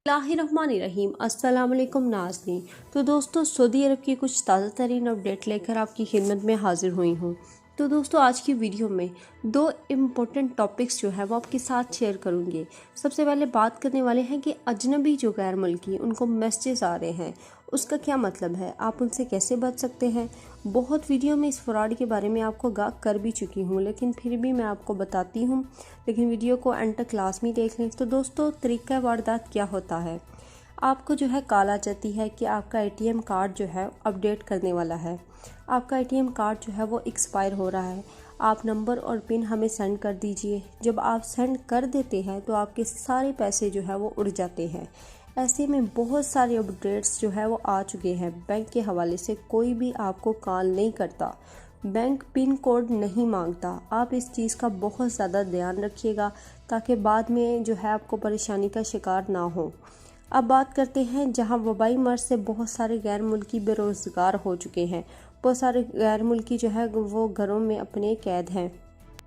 बिस्मिल्लाहिर्रहमानिर्रहीम। अस्सलाम वालेकुम नाज़रीन। तो दोस्तों, सऊदी अरब की कुछ ताज़ा तरीन अपडेट लेकर आपकी खिदमत में हाजिर हुई हूँ। तो दोस्तों, आज की वीडियो में दो इम्पोर्टेंट टॉपिक्स जो है वो आपके साथ शेयर करूँगी। सबसे पहले बात करने वाले हैं कि अजनबी जो गैर मुल्की उनको मैसेजेस आ रहे हैं, उसका क्या मतलब है, आप उनसे कैसे बच सकते हैं। बहुत वीडियो में इस फ्रॉड के बारे में आपको आगाह कर भी चुकी हूँ, लेकिन फिर भी मैं आपको बताती हूँ। लेकिन वीडियो को एंड तक क्लास में देख लें। तो दोस्तों, तरीका वारदात क्या होता है, आपको जो है कॉल आ जाती है कि आपका एटीएम कार्ड जो है अपडेट करने वाला है, आपका एटीएम कार्ड जो है वो एक्सपायर हो रहा है, आप नंबर और पिन हमें सेंड कर दीजिए। जब आप सेंड कर देते हैं तो आपके सारे पैसे जो है वो उड़ जाते हैं। ऐसे में बहुत सारे अपडेट्स जो है वो आ चुके हैं। बैंक के हवाले से कोई भी आपको कॉल नहीं करता, बैंक पिन कोड नहीं मांगता। आप इस चीज़ का बहुत ज़्यादा ध्यान रखिएगा ताकि बाद में जो है आपको परेशानी का शिकार ना हो। अब बात करते हैं जहां वबाई मर्ज से बहुत सारे गैर मुल्की बेरोज़गार हो चुके हैं। बहुत सारे गैर मुल्की जो है वो घरों में अपने कैद हैं।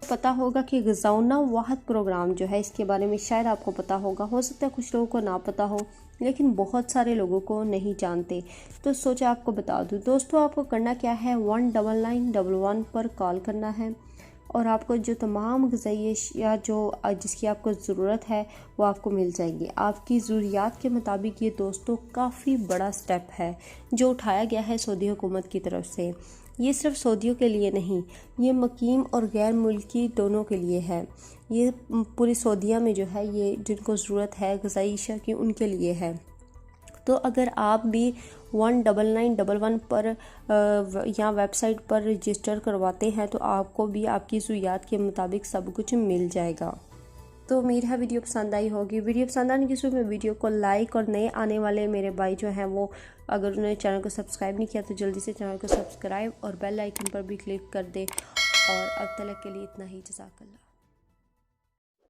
पता होगा कि ग़ज़ाउना वाहद प्रोग्राम जो है, इसके बारे में शायद आपको पता होगा, हो सकता है कुछ लोगों को ना पता हो, लेकिन बहुत सारे लोगों को नहीं जानते। तो सोचा आपको बता दूं। दोस्तों, आपको करना क्या है, 19911 पर कॉल करना है और आपको जो तमाम ग़िज़ाई अशिया जो जिसकी आपको ज़रूरत है वो आपको मिल जाएगी। आपकी ज़रूरियात के मुताबिक ये दोस्तों काफ़ी बड़ा स्टेप है जो उठाया गया है सऊदी हुकूमत की तरफ से। ये सिर्फ सऊदियों के लिए नहीं, ये मुकीम और गैर मुल्की दोनों के लिए है। ये पूरी सऊदीया में जो है ये जिनको ज़रूरत है ग़िज़ाई अशिया की, उनके लिए है। तो अगर आप भी 19911 पर या वेबसाइट पर रजिस्टर करवाते हैं तो आपको भी आपकी ज़रूरियात के मुताबिक सब कुछ मिल जाएगा। तो उम्मीद है वीडियो पसंद आई होगी। वीडियो पसंद आने की सूरत में वीडियो को लाइक, और नए आने वाले मेरे भाई जो हैं वो अगर उन्होंने चैनल को सब्सक्राइब नहीं किया तो जल्दी से चैनल को सब्सक्राइब और बेल आइकन पर भी क्लिक कर दे। और अब तक के लिए इतना ही। जज़ाकल्लाह।